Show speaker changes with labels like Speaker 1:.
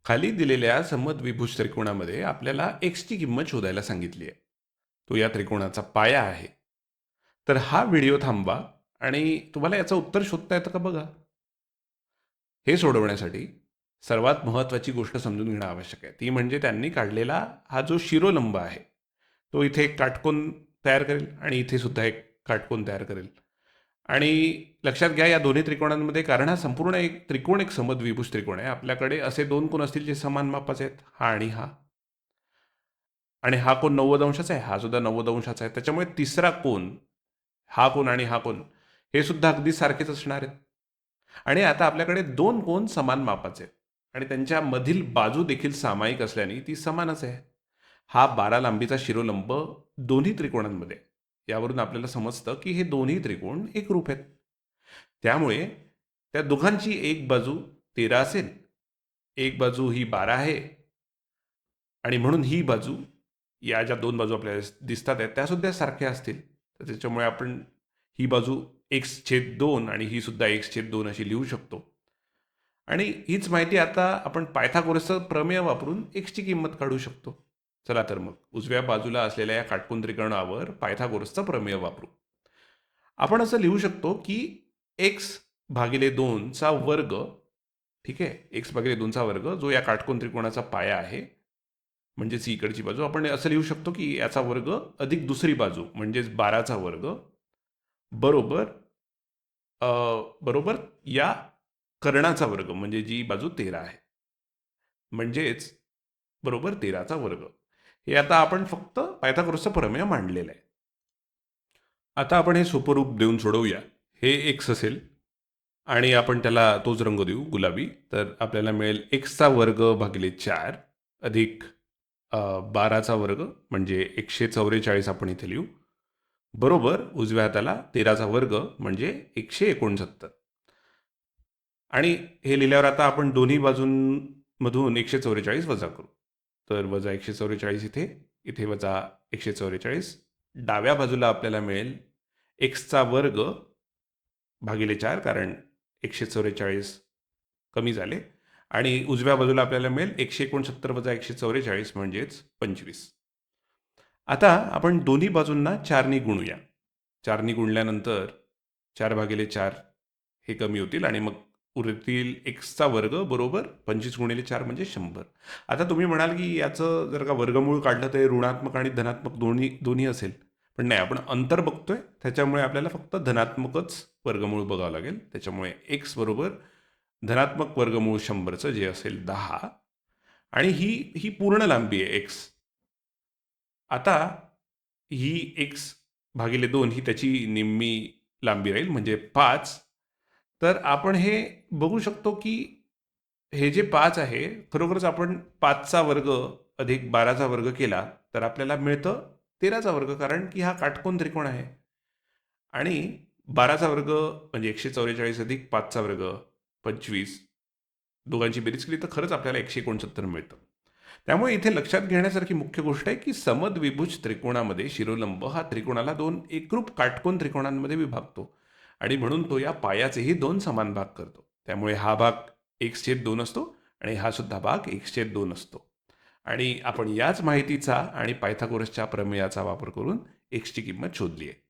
Speaker 1: खाली दिलेल्या समद्विभुज त्रिकोणामध्ये आपल्याला एक्सची किंमत शोधायला सांगितली आहे. तो या त्रिकोणाचा पाया आहे. तर हा व्हिडिओ थांबवा आणि तुम्हाला याचं उत्तर शोधता येतं का बघा. हे सोडवण्यासाठी सर्वात महत्त्वाची गोष्ट समजून घेणं आवश्यक आहे. ती म्हणजे त्यांनी काढलेला हा जो शिरोलंब आहे, तो इथे एक काटकोन तयार करेल आणि इथे सुद्धा एक काटकोन तयार करेल. आणि लक्षात घ्या या दोन्ही त्रिकोणांमध्ये, कारण हा संपूर्ण एक त्रिकोण एक समद्विभुज त्रिकोण आहे, आपल्याकडे असे दोन कोन असतील जे समान मापाचे आहेत, हा आणि हा. आणि हा कोन 90 अंशाचा आहे, हा सुद्धा 90 अंशाचा आहे. त्याच्यामुळे तिसरा कोन, हा कोन आणि हा कोन, हे सुद्धा अगदी सारखेच असणार आहेत. आणि आता आपल्याकडे दोन कोन समान मापाचे आहेत आणि त्यांच्या मधील बाजू देखील सामायिक असल्याने ती समानच आहे. हा 12 लांबीचा शिरोलंब दोन्ही त्रिकोणांमध्ये, यावरून आपल्याला समजतं की हे दोन्ही त्रिकोण एकरूप आहेत. त्यामुळे त्या दोघांची एक बाजू 13 असेल, एक बाजू ही 12 आहे आणि म्हणून ही बाजू, या ज्या दोन बाजू आपल्याला दिसतात आहेत त्या सुद्धा सारख्या असतील. तर त्याच्यामुळे आपण ही बाजू x/2 आणि ही सुद्धा x/2 अशी लिहू शकतो. आणि हीच माहिती आता आपण पायथागोरसचं प्रमेय वापरून एक्सची किंमत काढू शकतो. चला तर मग उजव्या बाजूला असलेल्या या काटकोन त्रिकोणावर पायथागोरसचं प्रमेय वापरू. आपण असं लिहू शकतो की x/2 ठीक आहे, x/2 जो या काटकोन त्रिकोणाचा पाया आहे, म्हणजेच ही इकडची बाजू, आपण असं लिहू शकतो की याचा वर्ग अधिक दुसरी बाजू म्हणजेच 12 बरोबर अ, बरोबर या कर्णाचा वर्ग म्हणजे जी बाजू 13 आहे, म्हणजेच बरोबर 13 चा वर्ग. हे आता आपण फक्त पायथागोरसचं प्रमेय मांडलेलं आहे. आता आपण हे सोपं रूप देऊन सोडवूया. हे x असेल आणि आपण त्याला तोच रंग देऊ गुलाबी. तर आपल्याला मिळेल x² भागिले 4 अधिक 12 चा वर्ग म्हणजे 144 आपण इथे लिहू. बरोबर उजव्या हाताला 13 चा वर्ग म्हणजे 169. आणि हे लिहिल्यावर आता आपण दोन्ही बाजूंमधून 144 वजा करू. तर वजा 144 इथे, इथे वजा 144. डाव्या बाजूला आपल्याला मिळेल x² भागिले 4, कारण 144 कमी झाले. आणि उजव्या बाजूला आपल्याला मिळेल 169 वजा 144 म्हणजेच 25. आता आपण दोन्ही बाजूंना 4 गुणूया. 4 गुणल्यानंतर 4/4 हे कमी होतील आणि मग उरतील x² बरोबर 25 × 4 म्हणजे 100. आता तुम्ही म्हणाल की याचं जर का वर्गमूळ काढलं तर ऋणात्मक आणि धनात्मक दोन्ही दोन्ही असेल. पण नाही, आपण अंतर बघतोय त्याच्यामुळे आपल्याला फक्त धनात्मकच वर्गमूळ बघावं लागेल. त्याच्यामुळे x बरोबर धनात्मक वर्गमूळ 100चं जे असेल 10. आणि ही ही पूर्ण लांबी आहे x. आता ही x/2 ही त्याची निम्मी लांबी राहील म्हणजे 5. तर आपण हे बघू शकतो की हे जे 5 आहे, खरोखरच आपण 5 चा वर्ग अधिक 12 चा वर्ग केला तर आपल्याला मिळतं 13 चा वर्ग, कारण की हा काटकोन त्रिकोण आहे. आणि 12 चा वर्ग म्हणजे 144 अधिक 5 चा वर्ग 25, दोघांची बेरीज केली तर खरंच आपल्याला 169 मिळतं. त्यामुळे इथे लक्षात घेण्यासारखी मुख्य गोष्ट आहे की समद्विभुज त्रिकोणामध्ये शिरोलंब हा त्रिकोणाला दोन एकरूप काटकोन त्रिकोणांमध्ये विभागतो आणि म्हणून तो या पायाचेही दोन समान भाग करतो. त्यामुळे हा भाग 1/2 असतो आणि हा सुद्धा भाग 1/2 असतो. आणि आपण याच माहितीचा आणि पायथागोरसच्या प्रमेयाचा वापर करून एक्सची किंमत शोधली आहे.